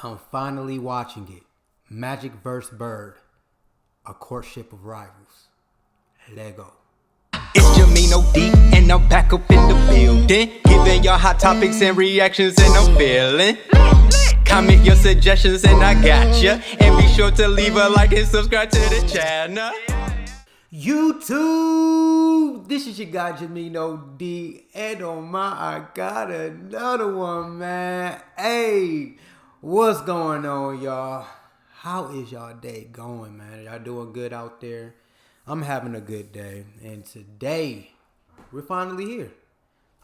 I'm finally watching it. Magic vs. Bird. A courtship of rivals. Let go. It's JAMEENOD, and I'm back up in the building, giving y'all hot topics and reactions, and I'm feeling. Comment your suggestions and I got ya. And be sure to leave a like and subscribe to the channel. YouTube, this is your guy JAMEENOD, and oh my, I got another one, man. Hey, what's going on, y'all? How is y'all day going, man? Y'all doing good out there? I'm having a good day, and today we're finally here.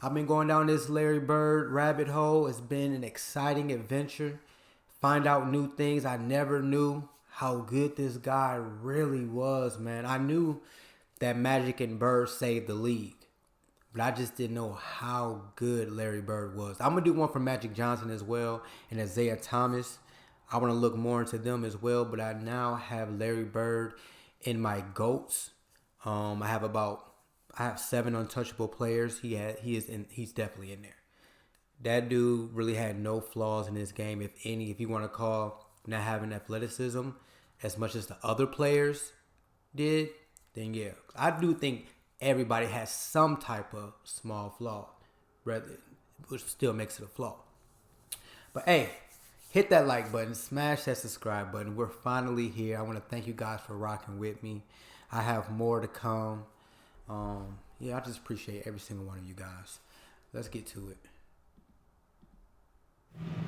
I've been going down this Larry Bird rabbit hole. It's been an exciting adventure. Find out new things I never knew. How good this guy really was, man. I knew that Magic and Bird saved the league, but I just didn't know how good Larry Bird was. I'm going to do one for Magic Johnson as well and Isaiah Thomas. I want to look more into them as well, but I now have Larry Bird in my GOATs. I have 7 untouchable players. He's definitely in there. That dude really had no flaws in his game, if any. If you want to call not having athleticism as much as the other players did, then yeah. I do think everybody has some type of small flaw, which still makes it a flaw. But hey, hit that like button, smash that subscribe button. We're finally here. I want to thank you guys for rocking with me. I have more to come. I just appreciate every single one of you guys. Let's get to it.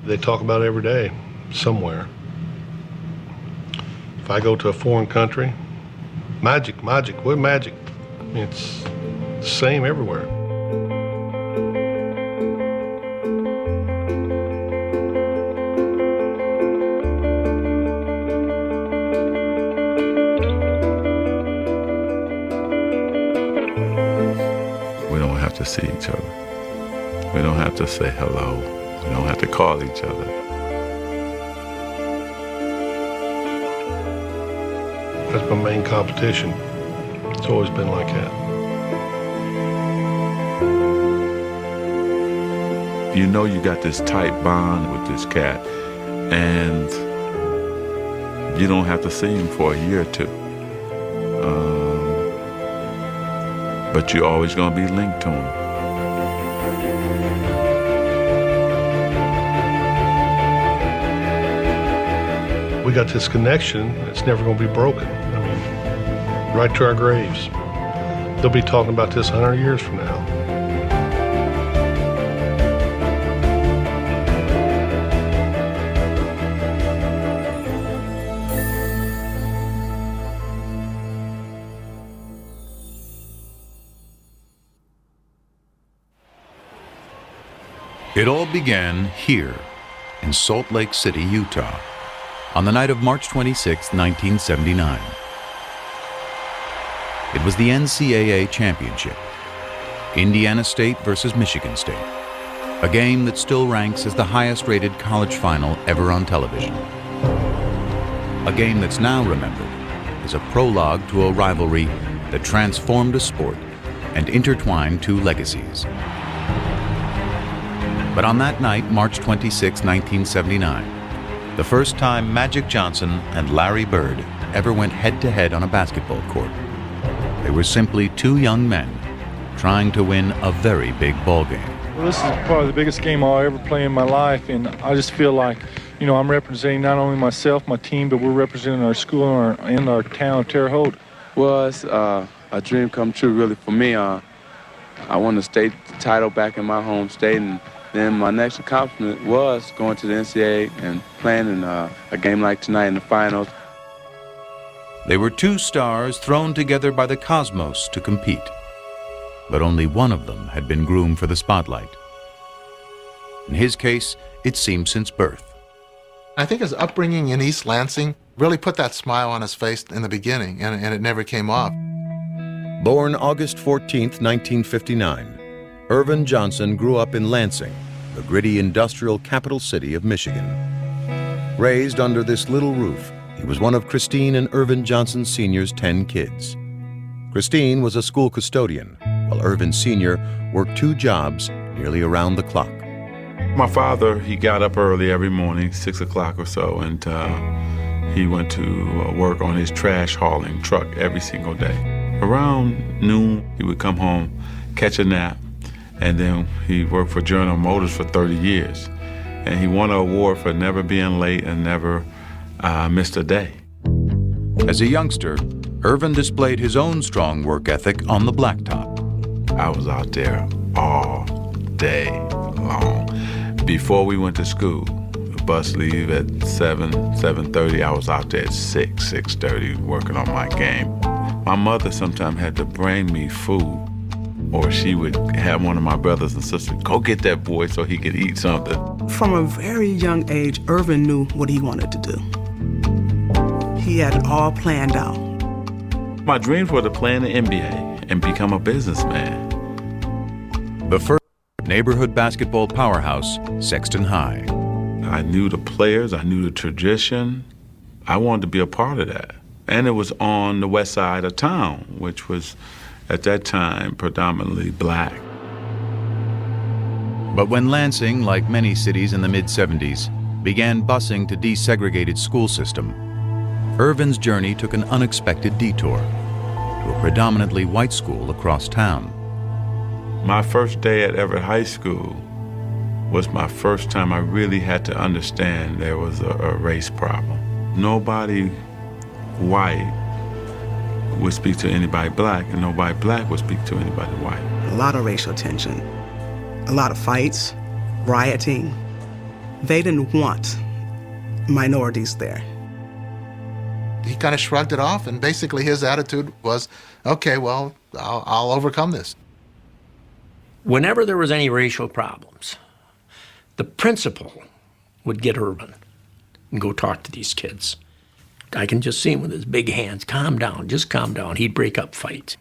They talk about it every day, somewhere. If I go to a foreign country, magic, what magic? It's the same everywhere. We don't have to see each other. We don't have to say hello. We don't have to call each other. That's my main competition. It's always been like that. You know you got this tight bond with this cat, and you don't have to see him for a year or two. But you're always going to be linked to him. We got this connection that's never going to be broken. I mean, right to our graves. They'll be talking about this 100 years from now. It all began here in Salt Lake City, Utah, on the night of March 26, 1979. It was the NCAA championship, Indiana State versus Michigan State, a game that still ranks as the highest-rated college final ever on television. A game that's now remembered as a prologue to a rivalry that transformed a sport and intertwined 2 legacies. But on that night, March 26, 1979, the first time Magic Johnson and Larry Bird ever went head-to-head on a basketball court, they were simply 2 young men trying to win a very big ball game. Well, this is probably the biggest game I'll ever play in my life, and I just feel like, I'm representing not only myself, my team, but we're representing our school and our town of Terre Haute. Well, it's a dream come true, really, for me. I won the state title back in my home state, and then my next accomplishment was going to the NCAA and playing in a game like tonight in the finals. They were 2 stars thrown together by the cosmos to compete, but only one of them had been groomed for the spotlight. In his case, it seemed since birth. I think his upbringing in East Lansing really put that smile on his face in the beginning, and it never came off. Born August 14, 1959, Irvin Johnson grew up in Lansing, the gritty industrial capital city of Michigan. Raised under this little roof, he was one of Christine and Irvin Johnson Sr.'s 10 kids. Christine was a school custodian, while Irvin Sr. worked 2 jobs nearly around the clock. My father, he got up early every morning, 6 o'clock or so, and he went to work on his trash hauling truck every single day. Around noon, he would come home, catch a nap, and then he worked for General Motors for 30 years. And he won an award for never being late and never missed a day. As a youngster, Irvin displayed his own strong work ethic on the blacktop. I was out there all day long. Before we went to school, the bus leave at 7:30. I was out there at 6:30 working on my game. My mother sometimes had to bring me food, or she would have one of my brothers and sisters go get that boy so he could eat something. From a very young age, Irvin knew what he wanted to do. He had it all planned out. My dreams were to play in the NBA and become a businessman. The first neighborhood basketball powerhouse, Sexton High. I knew the players, I knew the tradition. I wanted to be a part of that. And it was on the west side of town, which was, at that time, predominantly black. But when Lansing, like many cities in the mid-70s, began busing to desegregated school system, Irvin's journey took an unexpected detour to a predominantly white school across town. My first day at Everett High School was my first time I really had to understand there was a race problem. Nobody white would speak to anybody black, and nobody black would speak to anybody white. A lot of racial tension, a lot of fights, rioting. They didn't want minorities there. He kind of shrugged it off, and basically his attitude was, okay, well, I'll overcome this. Whenever there was any racial problems, the principal would get Irvin and go talk to these kids. I can just see him with his big hands. Calm down, just calm down. He'd break up fights.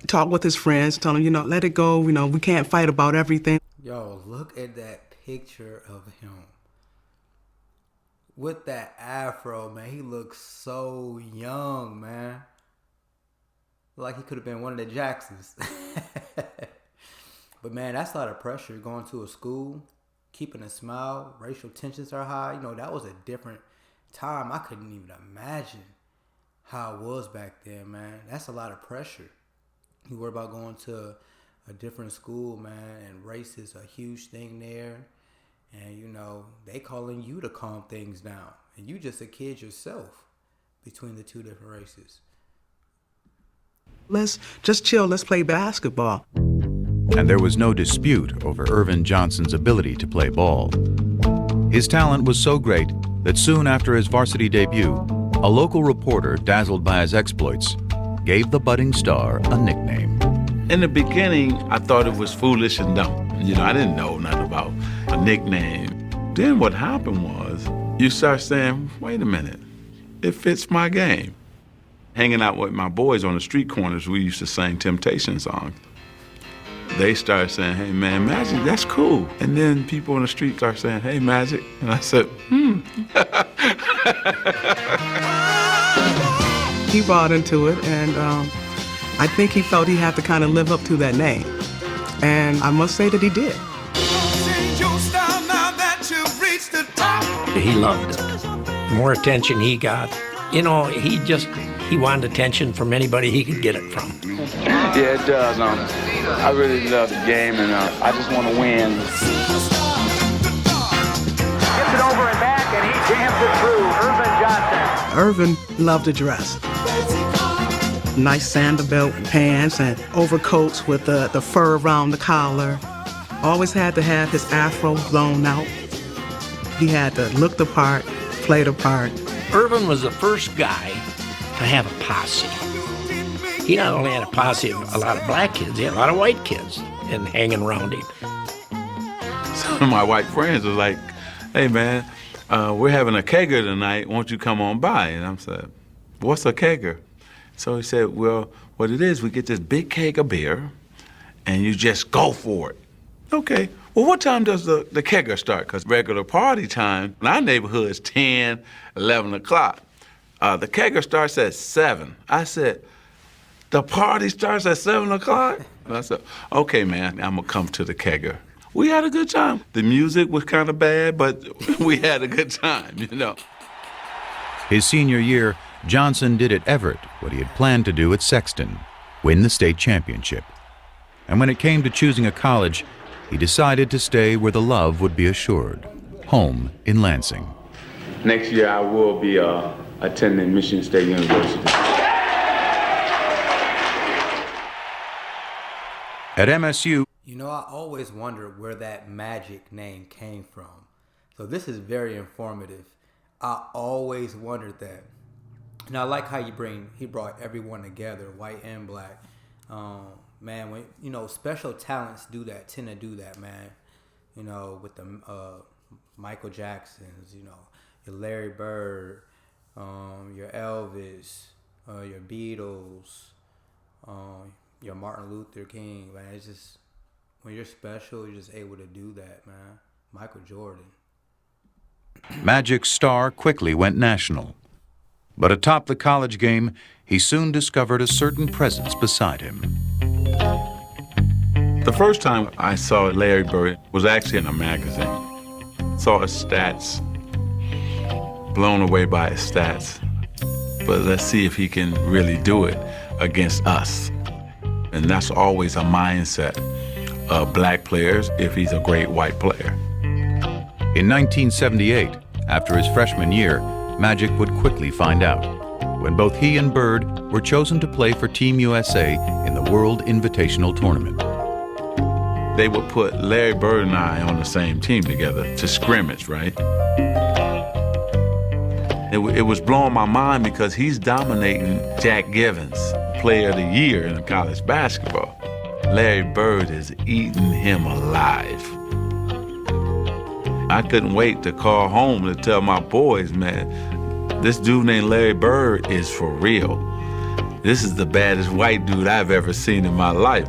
Talk with his friends, tell him, let it go. We can't fight about everything. Yo, look at that picture of him. With that afro, man, he looks so young, man. Like he could have been one of the Jacksons. But man, that's a lot of pressure going to a school, keeping a smile, racial tensions are high. That was a different time. I couldn't even imagine how it was back then, man. That's a lot of pressure. You worry about going to a different school, man, and race is a huge thing there. And, they calling you to calm things down. And you just a kid yourself between the two different races. Let's just chill. Let's play basketball. And there was no dispute over Irvin Johnson's ability to play ball. His talent was so great that soon after his varsity debut, a local reporter, dazzled by his exploits, gave the budding star a nickname. In the beginning, I thought it was foolish and dumb. I didn't know nothing about a nickname. Then what happened was, you start saying, wait a minute, it fits my game. Hanging out with my boys on the street corners, we used to sing Temptation songs. They started saying, hey man, Magic, that's cool. And then people on the street started saying, hey Magic. And I said, He bought into it, and I think he felt he had to kind of live up to that name. And I must say that he did. He loved it. The more attention he got, he wanted attention from anybody he could get it from. Yeah, it does. I really love the game, and I just want to win. Gets it over and back, and he jams it through. Irvin Johnson. Irvin loved to dress. Nice sandal belt pants and overcoats with the fur around the collar. Always had to have his afro blown out. He had to look the part, play the part. Irvin was the first guy to have a posse. He not only had a posse of a lot of black kids, he had a lot of white kids and hanging around him. Some of my white friends was like, hey man, we're having a kegger tonight, won't you come on by? And I said, what's a kegger? So he said, well, what it is, we get this big keg of beer and you just go for it. Okay, well what time does the kegger start? Because regular party time in our neighborhood is 10, 11 o'clock. The kegger starts at 7. I said, the party starts at 7 o'clock? And I said, okay, man, I'm going to come to the kegger. We had a good time. The music was kind of bad, but we had a good time, you know. His senior year, Johnson did at Everett what he had planned to do at Sexton, win the state championship. And when it came to choosing a college, he decided to stay where the love would be assured, home in Lansing. Next year, I will be attending Michigan State University. At MSU, You know, I always wondered where that Magic name came from. So this is very informative. I always wondered that. And I like how he brought everyone together, white and black. Man, when you know, special talents tend to do that, man. You know, with the Michael Jacksons, you know, your Larry Bird, your Elvis, your Beatles, your Martin Luther King, man. It's just, when you're special, you're just able to do that, man. Michael Jordan. Magic's star quickly went national. But atop the college game, he soon discovered a certain presence beside him. The first time I saw Larry Bird was actually in a magazine. Saw his stats, blown away by his stats. But let's see if he can really do it against us. And that's always a mindset of black players if he's a great white player. In 1978, after his freshman year, Magic would quickly find out, when both he and Bird were chosen to play for Team USA in the World Invitational Tournament. They would put Larry Bird and I on the same team together to scrimmage, right? It was blowing my mind because he's dominating Jack Givens, Player of the Year in college basketball. Larry Bird is eating him alive. I couldn't wait to call home to tell my boys, man, this dude named Larry Bird is for real. This is the baddest white dude I've ever seen in my life.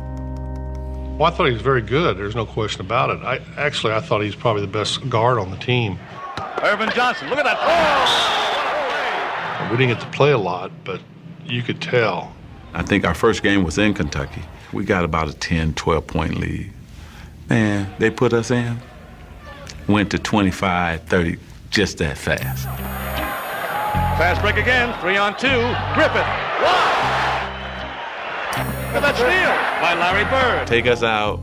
Well, I thought he was very good. There's no question about it. I thought he's probably the best guard on the team. Irvin Johnson, look at that. We didn't get to play a lot, but you could tell. I think our first game was in Kentucky. We got about a 10, 12-point lead. Man, they put us in. Went to 25, 30, just that fast. Fast break again, 3-on-2. Griffith, and that steal by Larry Bird. Take us out,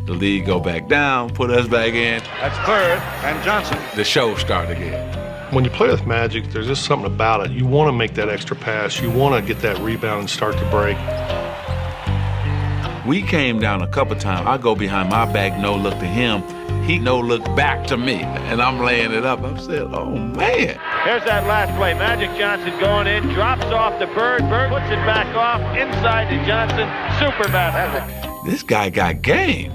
the lead go back down, put us back in. That's Bird and Johnson. The show start again. When you play with Magic, there's just something about it. You want to make that extra pass. You want to get that rebound and start to break. We came down a couple times. I go behind my back, no look to him. He no look back to me, and I'm laying it up. I'm saying, oh, man. Here's that last play. Magic Johnson going in, drops off to Bird. Bird puts it back off, inside to Johnson. Super basketball. This guy got game.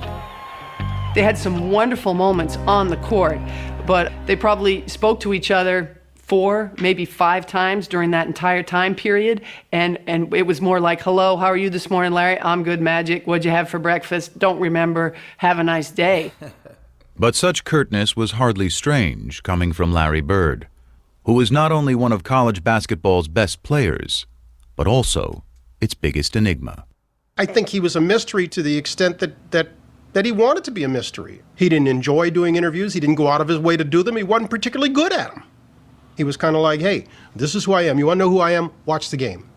They had some wonderful moments on the court, but they probably spoke to each other 4, maybe 5 times during that entire time period, and it was more like, hello, how are you this morning, Larry? I'm good, Magic. What'd you have for breakfast? Don't remember. Have a nice day. But such curtness was hardly strange coming from Larry Bird, who was not only one of college basketball's best players, but also its biggest enigma. I think he was a mystery to the extent that he wanted to be a mystery. He didn't enjoy doing interviews. He didn't go out of his way to do them. He wasn't particularly good at them. He was kind of like, hey, this is who I am. You want to know who I am? Watch the game.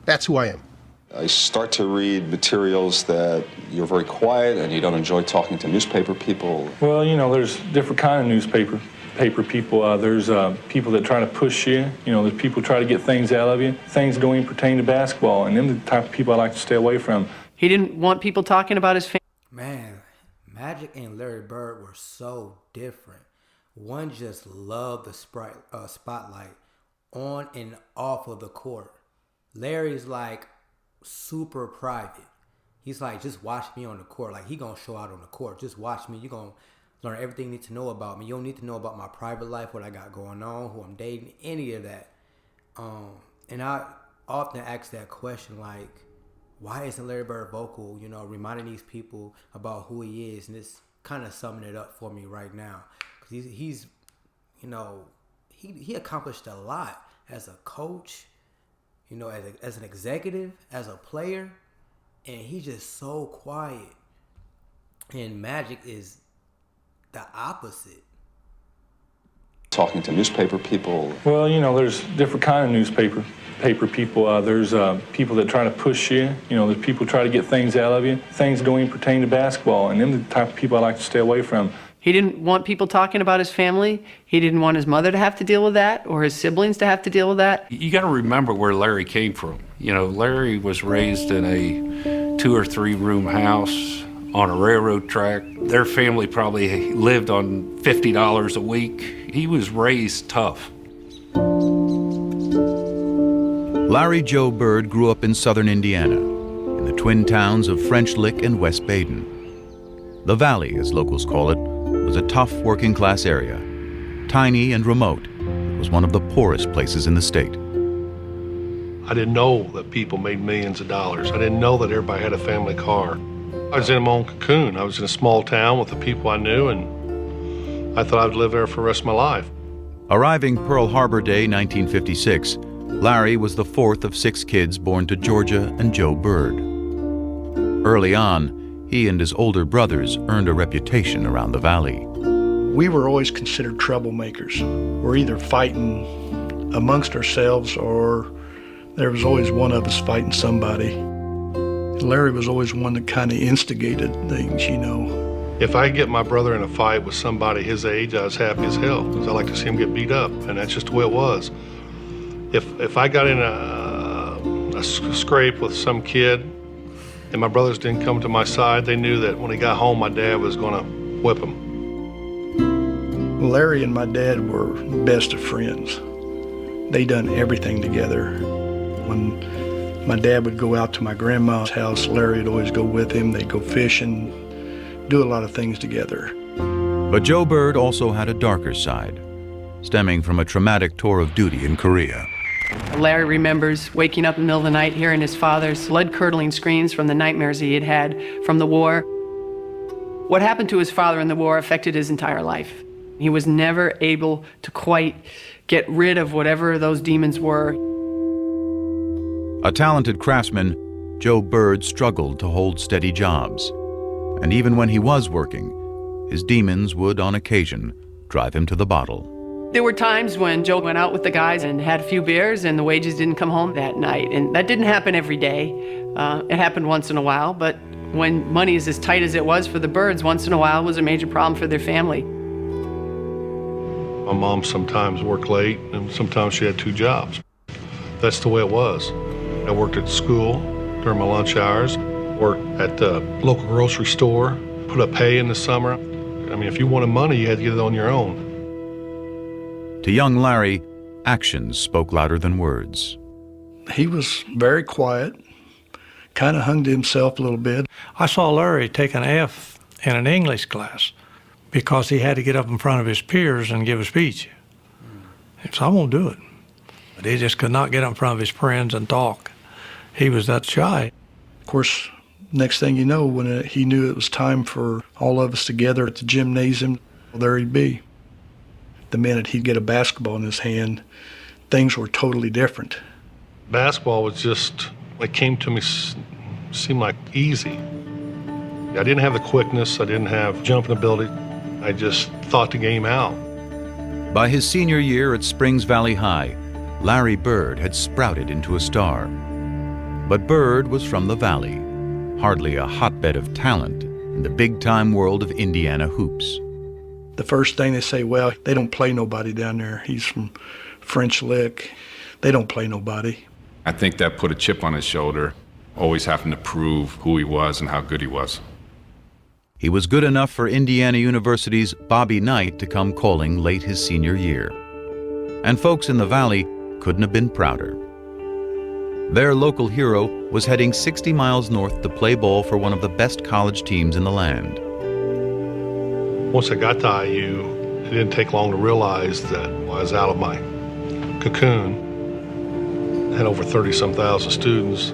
That's who I am. I start to read materials that you're very quiet and you don't enjoy talking to newspaper people. Well, you know, there's different kind of newspaper people. There's people that try to push you. You know, there's people try to get things out of you. Things don't even pertain to basketball, and them are the type of people I like to stay away from. He didn't want people talking about his family. Man, Magic and Larry Bird were so different. One just loved the spotlight on and off of the court. Larry's like super private. He's like, just watch me on the court. Like, he gonna show out on the court. Just watch me. You gonna learn everything you need to know about me. You don't need to know about my private life, what I got going on, who I'm dating, any of that. And I often ask that question, like, why isn't Larry Bird vocal, you know, reminding these people about who he is? And it's kind of summing it up for me right now. Because he's you know, he accomplished a lot as a coach, you know, as an executive, as a player. And he's just so quiet. And Magic is the opposite. Talking to newspaper people. Well, you know, there's different kind of newspaper people. There's people that try to push you. You know, there's people try to get things out of you. Things don't even pertain to basketball, and them are the type of people I like to stay away from. He didn't want people talking about his family. He didn't want his mother to have to deal with that or his siblings to have to deal with that. You got to remember where Larry came from. You know, Larry was raised in a 2 or 3 room house on a railroad track. Their family probably lived on $50 a week. He was raised tough. Larry Joe Bird grew up in southern Indiana, in the twin towns of French Lick and West Baden. The Valley, as locals call it, was a tough working-class area. Tiny and remote, it was one of the poorest places in the state. I didn't know that people made millions of dollars. I didn't know that everybody had a family car. I was in my own cocoon. I was in a small town with the people I knew, and I thought I'd live there for the rest of my life. Arriving Pearl Harbor Day 1956, Larry was the 4th of 6 kids born to Georgia and Joe Bird. Early on, he and his older brothers earned a reputation around the Valley. We were always considered troublemakers. We're either fighting amongst ourselves or there was always one of us fighting somebody. Larry was always one that kind of instigated things, you know. If I get my brother in a fight with somebody his age, I was happy as hell because I like to see him get beat up, and that's just the way it was. If I got in a scrape with some kid and my brothers didn't come to my side, they knew that when he got home, my dad was going to whip him. Larry and my dad were best of friends. They done everything together. When my dad would go out to my grandma's house, Larry would always go with him. They'd go fishing, do a lot of things together. But Joe Bird also had a darker side, stemming from a traumatic tour of duty in Korea. Larry remembers waking up in the middle of the night hearing his father's blood-curdling screams from the nightmares he had had from the war. What happened to his father in the war affected his entire life. He was never able to quite get rid of whatever those demons were. A talented craftsman, Joe Bird struggled to hold steady jobs. And even when he was working, his demons would, on occasion, drive him to the bottle. There were times when Joe went out with the guys and had a few beers and the wages didn't come home that night. And that didn't happen every day. It happened once in a while, but when money is as tight as it was for the Birds, once in a while was a major problem for their family. My mom sometimes worked late and sometimes she had 2 jobs. That's the way it was. I worked at school during my lunch hours, worked at the local grocery store, put up hay in the summer. I mean, if you wanted money, you had to get it on your own. To young Larry, actions spoke louder than words. He was very quiet, kind of hung to himself a little bit. I saw Larry take an F in an English class because he had to get up in front of his peers and give a speech. So I won't do it. But he just could not get up in front of his friends and talk. He was that shy. Of course, next thing you know, when he knew it was time for all of us together at the gymnasium, well, there he'd be. The minute he'd get a basketball in his hand, things were totally different. Basketball was just, it came to me, seemed like easy. I didn't have the quickness, I didn't have jumping ability. I just thought the game out. By his senior year at Springs Valley High, Larry Bird had sprouted into a star. But Bird was from the Valley, hardly a hotbed of talent in the big-time world of Indiana hoops. The first thing they say, well, they don't play nobody down there. He's from French Lick. They don't play nobody. I think that put a chip on his shoulder, always having to prove who he was and how good he was. He was good enough for Indiana University's Bobby Knight to come calling late his senior year. And folks in the Valley couldn't have been prouder. Their local hero was heading 60 miles north to play ball for one of the best college teams in the land. Once I got to IU, it didn't take long to realize that I was out of my cocoon, had over 30-some thousand students,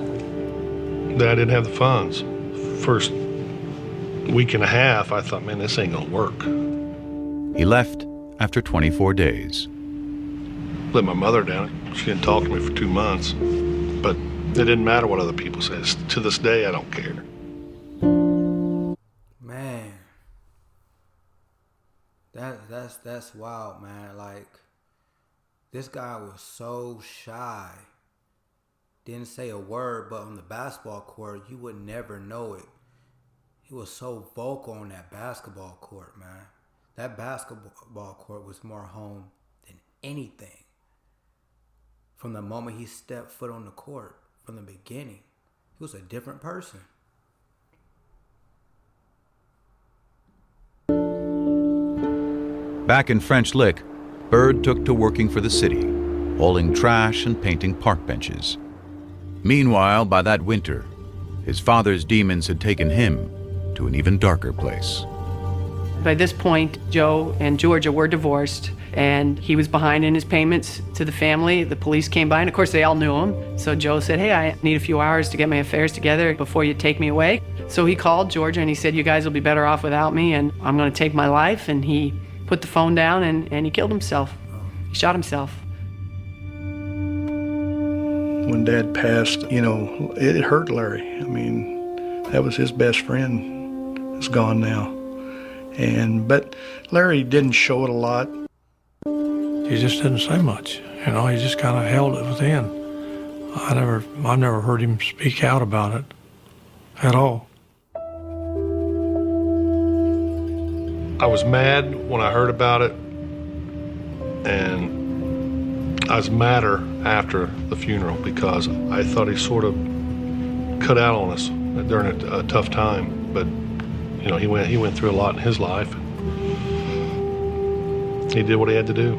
that I didn't have the funds. First week and a half, I thought, man, this ain't gonna work. He left after 24 days. Let my mother down. She didn't talk to me for 2 months, but it didn't matter what other people said. To this day, I don't care. that's wild, man. Like, this guy was so shy. Didn't say a word, but on the basketball court, you would never know it. He was so vocal on that basketball court, man. That basketball court was more home than anything. From the moment he stepped foot on the court, from the beginning, he was a different person. Back in French Lick, Bird took to working for the city, hauling trash and painting park benches. Meanwhile, by that winter, his father's demons had taken him to an even darker place. By this point, Joe and Georgia were divorced, and he was behind in his payments to the family. The police came by, and of course they all knew him. So Joe said, hey, I need a few hours to get my affairs together before you take me away. So he called Georgia and he said, you guys will be better off without me, and I'm gonna take my life. And he put the phone down and he killed himself. He shot himself. When Dad passed, it hurt Larry. I mean, that was his best friend. Is gone now. But Larry didn't show it a lot. He just didn't say much. He just kind of held it within. I never heard him speak out about it at all. I was mad when I heard about it, and I was madder after the funeral because I thought he sort of cut out on us during a tough time. But he went through a lot in his life. He did what he had to do.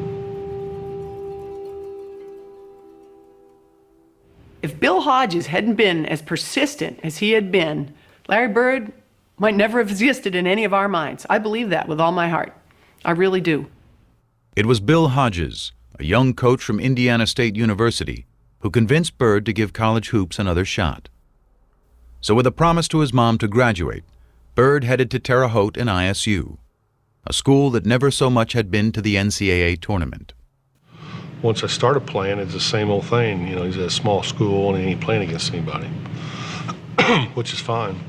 If Bill Hodges hadn't been as persistent as he had been, Larry Bird might never have existed in any of our minds. I believe that with all my heart. I really do. It was Bill Hodges, a young coach from Indiana State University, who convinced Bird to give college hoops another shot. So with a promise to his mom to graduate, Bird headed to Terre Haute and ISU, a school that never so much had been to the NCAA tournament. Once I started playing, it's the same old thing. He's at a small school and he ain't playing against anybody, which is fine.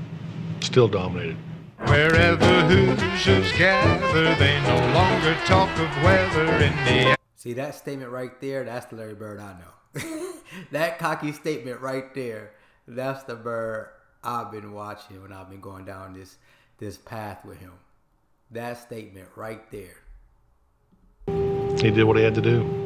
Still dominated. Wherever Hoosiers gather, they no longer talk of weather in the... See, that statement right there, that's the Larry Bird I know. That cocky statement right there, that's the Bird I've been watching when I've been going down this path with him. That statement right there. He did what he had to do.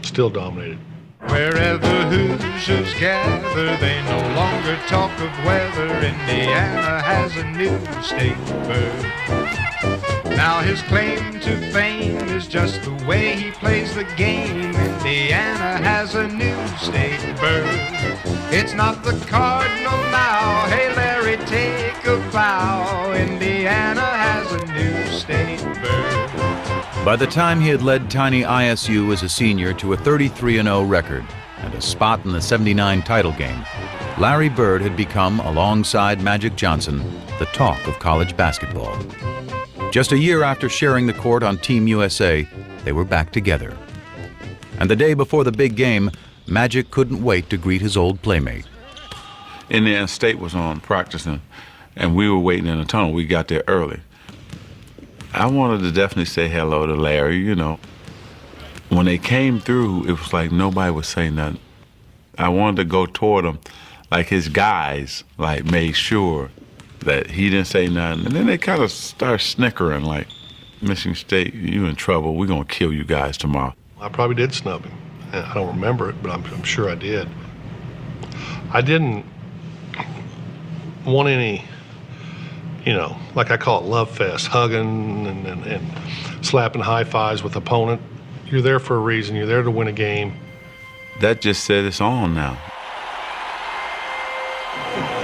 Still dominated. Wherever Hoosiers gather, they no longer talk of weather. Indiana has a new state bird. Now his claim to fame is just the way he plays the game. Indiana has a new state bird. It's not the Cardinal now. Hey Larry, take a bow. Indiana has a new state bird. By the time he had led tiny ISU as a senior to a 33-0 record and a spot in the '79 title game, Larry Bird had become, alongside Magic Johnson, the talk of college basketball. Just a year after sharing the court on Team USA, they were back together. And the day before the big game, Magic couldn't wait to greet his old playmate. Indiana State was on practicing, and we were waiting in the tunnel. We got there early. I wanted to definitely say hello to Larry, When they came through, it was like nobody would say nothing. I wanted to go toward him, like his guys, made sure that he didn't say nothing. And then they kind of started snickering, like, Michigan State, you in trouble. We're going to kill you guys tomorrow. I probably did snub him. I don't remember it, but I'm sure I did. I didn't want any... like I call it love fest, hugging and slapping high fives with opponent. You're there for a reason. You're there to win a game. That just said it's on now.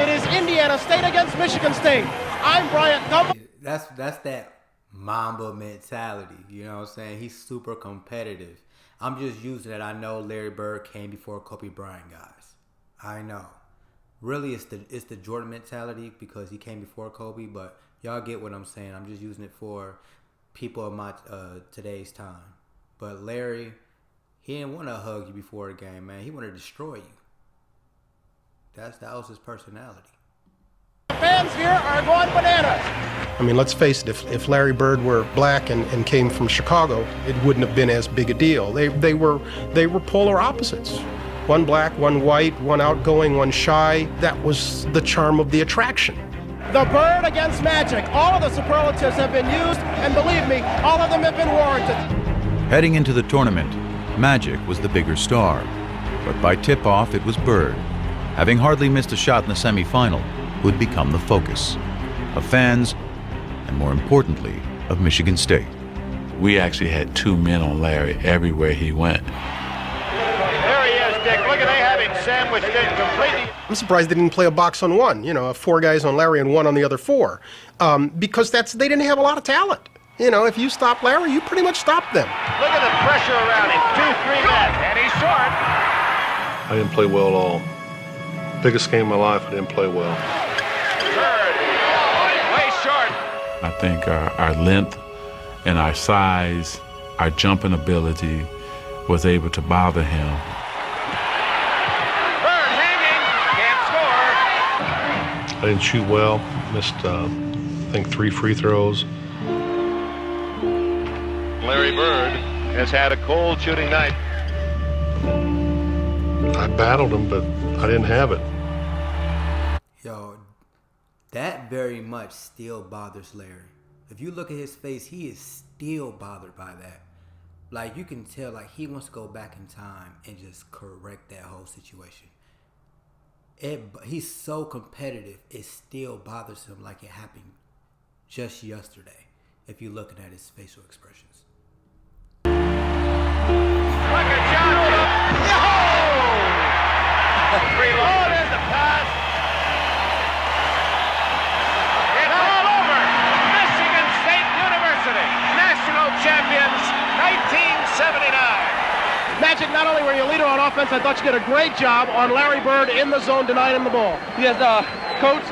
It is Indiana State against Michigan State. I'm Bryant W. That's that Mamba mentality. You know what I'm saying? He's super competitive. I'm just using it. I know Larry Bird came before Kobe Bryant, guys. I know. Really, it's the Jordan mentality because he came before Kobe, but y'all get what I'm saying. I'm just using it for people of my today's time. But Larry, he didn't want to hug you before a game, man. He wanted to destroy you. That was his personality. fans here are going bananas. I mean, let's face it, if Larry Bird were black and came from Chicago, it wouldn't have been as big a deal. They were polar opposites. One black, one white, one outgoing, one shy. That was the charm of the attraction. The Bird against Magic. All of the superlatives have been used, and believe me, all of them have been warranted. Heading into the tournament, Magic was the bigger star, but by tip-off it was Bird, having hardly missed a shot in the semifinal, who had become the focus of fans and, more importantly, of Michigan State. We actually had two men on Larry everywhere he went. There he is, Dick. Look at they have him sandwiched in completely. I'm surprised they didn't play a box on one, 4 guys on Larry and one on the other 4, because they didn't have a lot of talent. If you stop Larry, you pretty much stop them. Look at the pressure around him. 2-3 men, and he's short. I didn't play well at all. Biggest game of my life, I didn't play well. Bird, way short. I think our length and our size, our jumping ability was able to bother him. Bird hanging, can't score. I didn't shoot well, missed, I think 3 free throws. Larry Bird has had a cold shooting night. I battled him, but I didn't have it. Yo, that very much still bothers Larry. If you look at his face, he is still bothered by that. Like, you can tell, like, he wants to go back in time and just correct that whole situation. He's so competitive, it still bothers him like it happened just yesterday, if you're looking at his facial expressions. Look at Johnson. Reloaded the pass. It's all over. Michigan State University, national champions, 1979. Magic, not only were you a leader on offense, I thought you did a great job on Larry Bird in the zone, denying him the ball. Yes, Coach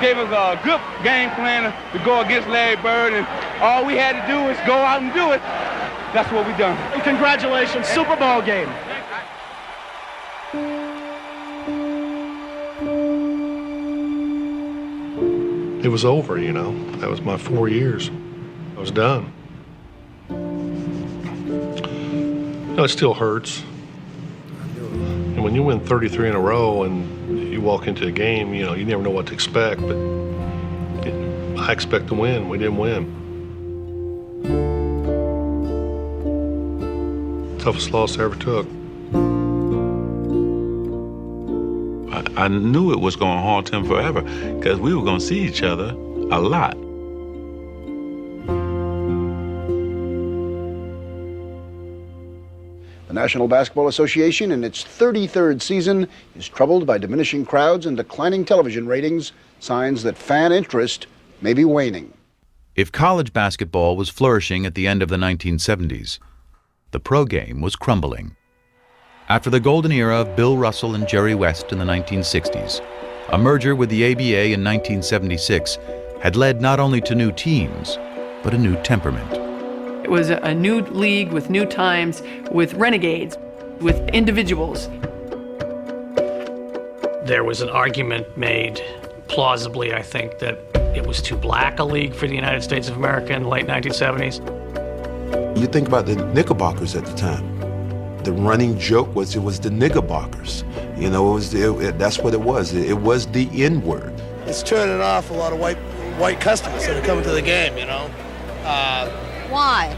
gave us a good game plan to go against Larry Bird, and all we had to do was go out and do it. That's what we done. And congratulations, Super Bowl game. It was over, That was my 4 years. I was done. It still hurts. And when you win 33 in a row and you walk into a game, you never know what to expect, but I expect to win. We didn't win. Toughest loss I ever took. I knew it was going to haunt him forever because we were going to see each other a lot. The National Basketball Association, in its 33rd season, is troubled by diminishing crowds and declining television ratings, signs that fan interest may be waning. If college basketball was flourishing at the end of the 1970s, the pro game was crumbling. After the golden era of Bill Russell and Jerry West in the 1960s, a merger with the ABA in 1976 had led not only to new teams, but a new temperament. It was a new league with new times, with renegades, with individuals. There was an argument made, plausibly, I think, that it was too black a league for the United States of America in the late 1970s. You think about the Knickerbockers at the time. The running joke was it was the Knickerbockers. That's what it was. It was the N-word. It's turning off a lot of white customers that are coming to the game, Why?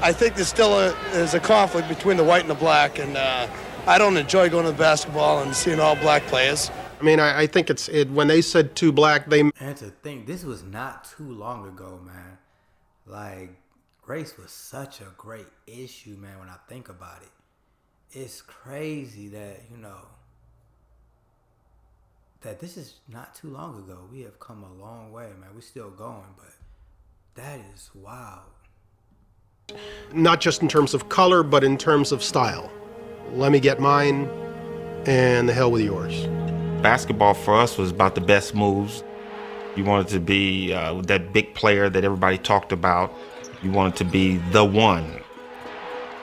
I think there's still a conflict between the white and the black, and I don't enjoy going to basketball and seeing all black players. I mean, I think when they said too black, they... And to think, this was not too long ago, man. Like, race was such a great issue, man, when I think about it. It's crazy that, that this is not too long ago. We have come a long way, man. We're still going, but that is wild. Not just in terms of color, but in terms of style. Let me get mine, and the hell with yours. Basketball for us was about the best moves. You wanted to be that big player that everybody talked about. You wanted to be the one.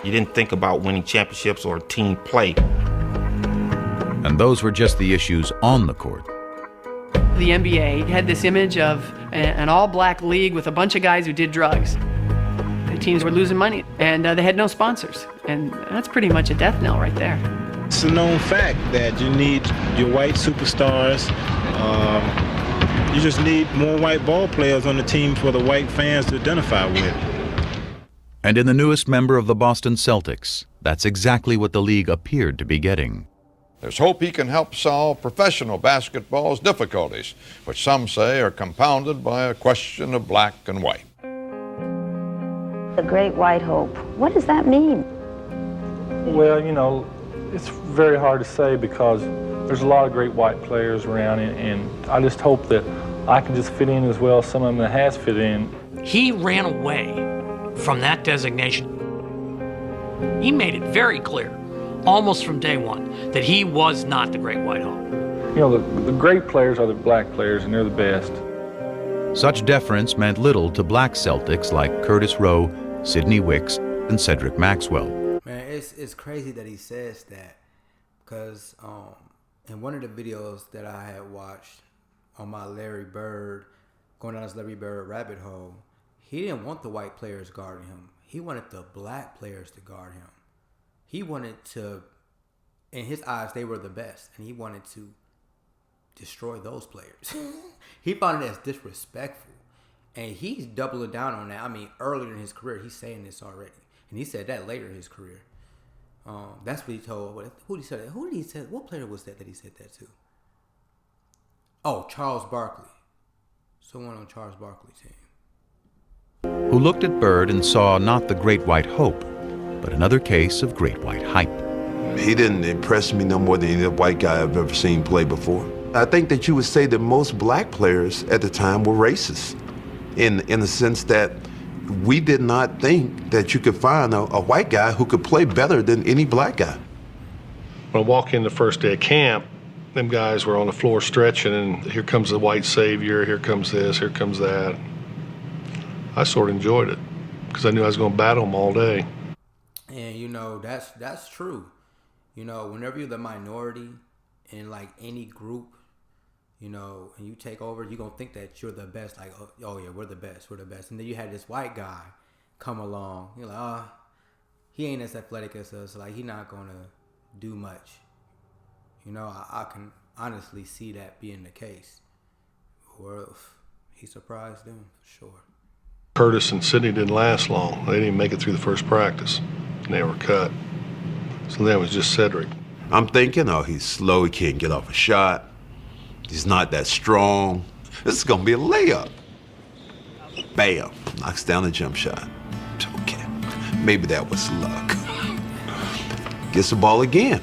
You didn't think about winning championships or team play. And those were just the issues on the court. The NBA had this image of an all-black league with a bunch of guys who did drugs. The teams were losing money, and they had no sponsors. And that's pretty much a death knell right there. It's a known fact that you need your white superstars. You just need more white ball players on the team for the white fans to identify with. And in the newest member of the Boston Celtics, that's exactly what the league appeared to be getting. There's hope he can help solve professional basketball's difficulties, which some say are compounded by a question of black and white. The great white hope, what does that mean? Well, you know, it's very hard to say because there's a lot of great white players around, and I just hope that I can just fit in as well as some of them that has fit in. He ran away from that designation. He made it very clear, almost from day one, that he was not the great white hope. You know, the great players are the black players, and they're the best. Such deference meant little to black Celtics like Curtis Rowe, Sidney Wicks, and Cedric Maxwell. Man, it's crazy that he says that, because in one of the videos that I had watched on my Larry Bird, going down this Larry Bird rabbit hole, he didn't want the white players guarding him. He wanted the black players to guard him. He wanted to, in his eyes, they were the best, and he wanted to destroy those players. He found it as disrespectful, and he's doubling down on that. I mean, earlier in his career, he's saying this already, and he said that later in his career. That's what he told. Who did he say that? Who did he say? What player was that he said that to? Oh, Charles Barkley. Someone on Charles Barkley's team. Who looked at Bird and saw not the great white hope, but another case of great white hype. He didn't impress me no more than any white guy I've ever seen play before. I think that you would say that most black players at the time were racist, in the sense that we did not think that you could find a white guy who could play better than any black guy. When I walk in the first day of camp, them guys were on the floor stretching, and here comes the white savior, here comes this, here comes that. I sort of enjoyed it because I knew I was going to battle them all day. And you know, that's true. You know, whenever you're the minority in like any group, you know, and you take over, you're going to think that you're the best. Like, oh yeah, we're the best. And then you had this white guy come along. You're like, he ain't as athletic as us. Like, he's not going to do much. You know, I can honestly see that being the case. Well, he surprised them, for sure. Curtis and Sidney didn't last long. They didn't even make it through the first practice, and they were cut. So then it was just Cedric. I'm thinking, he's slow, he can't get off a shot. He's not that strong. This is going to be a layup. Bam, knocks down the jump shot. Okay, maybe that was luck. Gets the ball again.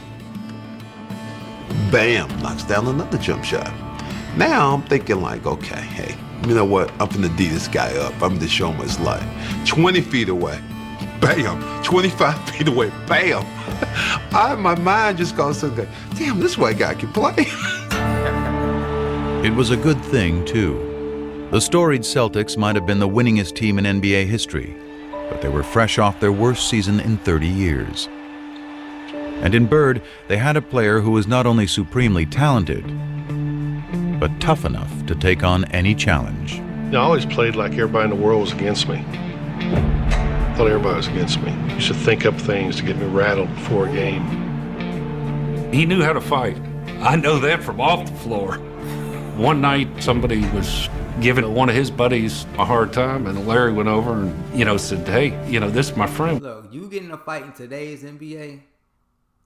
Bam, knocks down another jump shot. Now I'm thinking like, okay, hey, you know what? I'm gonna D this guy up. I'm gonna show him his life. 20 feet away, bam. 25 feet away, bam. My mind just goes to the, damn, this white guy can play. It was a good thing, too. The storied Celtics might have been the winningest team in NBA history, but they were fresh off their worst season in 30 years. And in Bird, they had a player who was not only supremely talented, but tough enough to take on any challenge. I always played like everybody in the world was against me. I thought everybody was against me. I used to think up things to get me rattled before a game. He knew how to fight. I know that from off the floor. One night, somebody was giving one of his buddies a hard time, and Larry went over and, said, hey, this is my friend. Look, you get in a fight in today's NBA,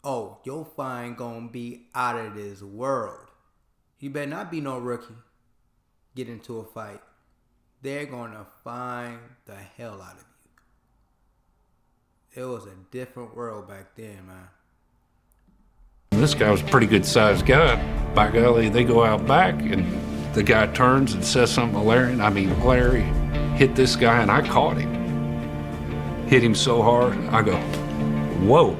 your fine gonna be out of this world. You better not be no rookie. Get into a fight. They're gonna fine the hell out of you. It was a different world back then, man. This guy was a pretty good sized guy. By golly, they go out back and the guy turns and says something to Larry. Larry hit this guy and I caught him. Hit him so hard, I go, whoa.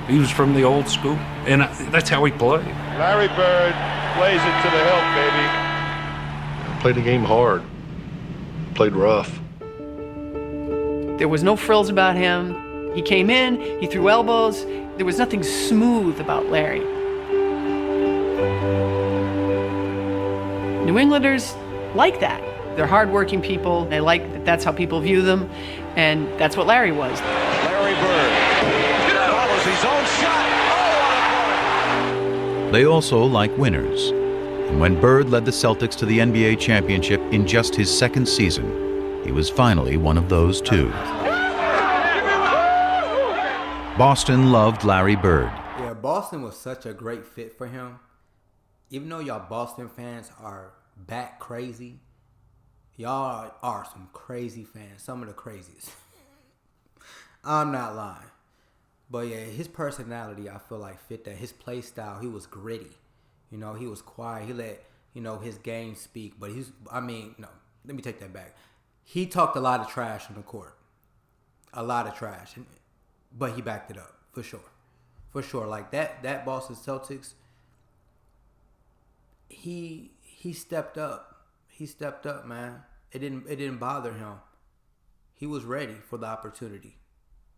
He was from the old school, and that's how he played. Larry Bird plays it to the hilt, baby. Played the game hard. Played rough. There was no frills about him. He came in, he threw elbows. There was nothing smooth about Larry. New Englanders like that. They're hardworking people. They like that that's how people view them, and that's what Larry was. Larry Bird follows his own shot. They also like winners. And when Bird led the Celtics to the NBA championship in just his second season, he was finally one of those too. Boston loved Larry Bird. Yeah, Boston was such a great fit for him. Even though y'all Boston fans are bat crazy, y'all are some crazy fans, some of the craziest. I'm not lying. But yeah, his personality, I feel like, fit that. His play style, he was gritty. You know, he was quiet. He let, his game speak. But let me take that back. He talked a lot of trash on the court. A lot of trash. But he backed it up, for sure. For sure. Like that Boston Celtics, he stepped up. He stepped up, man. It didn't bother him. He was ready for the opportunity.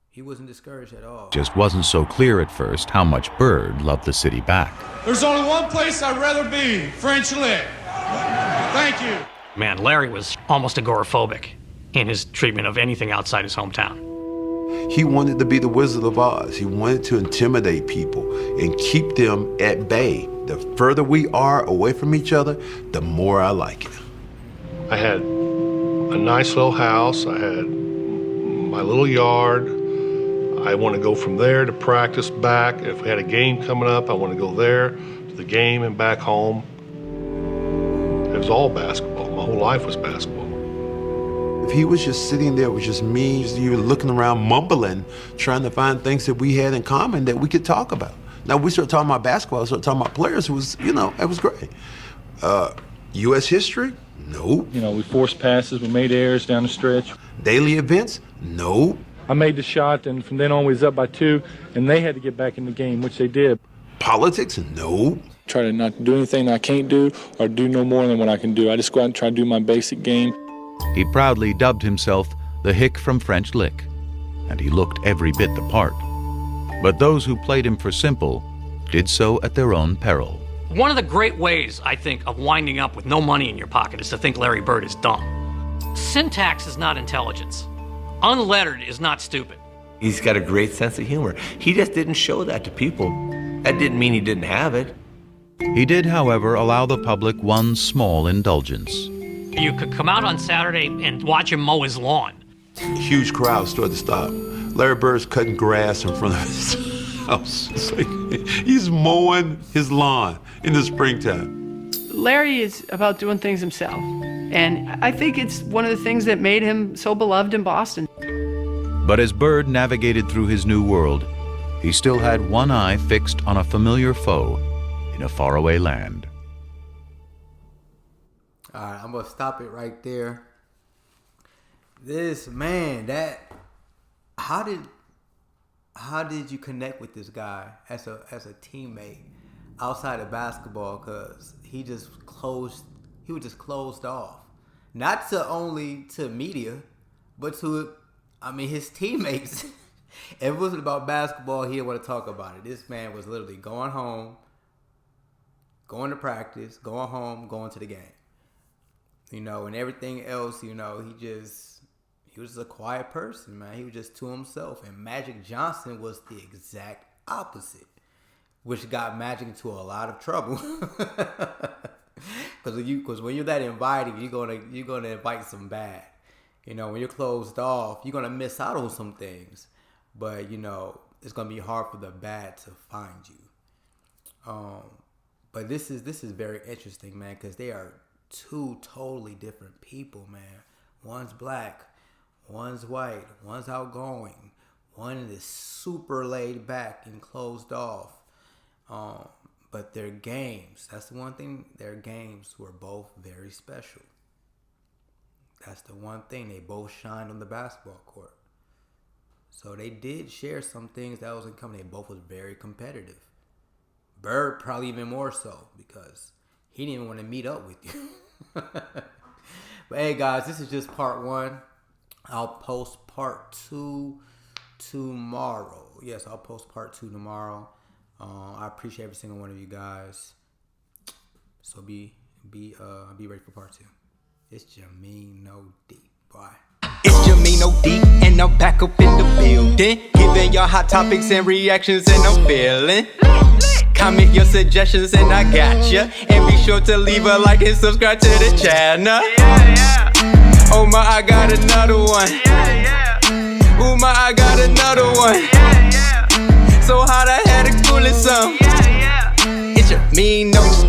He wasn't discouraged at all. Just wasn't so clear at first how much Bird loved the city back. There's only one place I'd rather be, French Lick. Thank you. Man, Larry was almost agoraphobic in his treatment of anything outside his hometown. He wanted to be the Wizard of Oz. He wanted to intimidate people and keep them at bay. The further we are away from each other, the more I like it. I had a nice little house. I had my little yard. I want to go from there to practice back. If we had a game coming up, I want to go there to the game and back home. It was all basketball. My whole life was basketball. If he was just sitting there with just me, you were looking around mumbling, trying to find things that we had in common that we could talk about. Now, we started talking about basketball, started talking about players. It was, it was great. U.S. history? Nope. We forced passes, we made errors down the stretch. Daily events? Nope. I made the shot, and from then on we was up by 2, and they had to get back in the game, which they did. Politics? Nope. Try to not do anything I can't do or do no more than what I can do. I just go out and try to do my basic game. He proudly dubbed himself the Hick from French Lick, and he looked every bit the part. But those who played him for simple did so at their own peril. One of the great ways, I think, of winding up with no money in your pocket is to think Larry Bird is dumb. Syntax is not intelligence. Unlettered is not stupid. He's got a great sense of humor. He just didn't show that to people. That didn't mean he didn't have it. He did, however, allow the public one small indulgence. You could come out on Saturday and watch him mow his lawn. Huge crowds started to stop. Larry Bird's cutting grass in front of his house. It's like he's mowing his lawn in the springtime. Larry is about doing things himself. And I think it's one of the things that made him so beloved in Boston. But as Bird navigated through his new world, he still had one eye fixed on a familiar foe in a faraway land. All right, I'm going to stop it right there. This man, how did you connect with this guy as a teammate outside of basketball? Because he was just closed off. Not to media, but to, his teammates. If it wasn't about basketball, he didn't want to talk about it. This man was literally going home, going to practice, going home, going to the game. And everything else, he was a quiet person, man. He was just to himself. And Magic Johnson was the exact opposite, which got Magic into a lot of trouble. Because when you're that inviting, you're gonna invite some bad. When you're closed off, you're gonna miss out on some things. But it's gonna be hard for the bad to find you. But this is very interesting, man, because they are two totally different people, man. One's black, one's white, one's outgoing, one is super laid back and closed off. But their games, that's the one thing, their games were both very special. That's the one thing, they both shined on the basketball court. So they did share some things that was in common. They both was very competitive. Bird probably even more so because he didn't even want to meet up with you. But hey guys, this is just part 1. I'll post part 2 tomorrow. Yes, I'll post part 2 tomorrow. I appreciate every single one of you guys. So be Be ready for part 2. It's JAMEENOD, boy. It's JAMEENOD, and I'm back up in the building, giving y'all hot topics and reactions, and I'm feeling. Comment your suggestions and I got ya. And be sure to leave a like and subscribe to the channel. Oh my, I got another one. Oh my, I got another one. So hot I had to cool it some. It's JAMEENOD.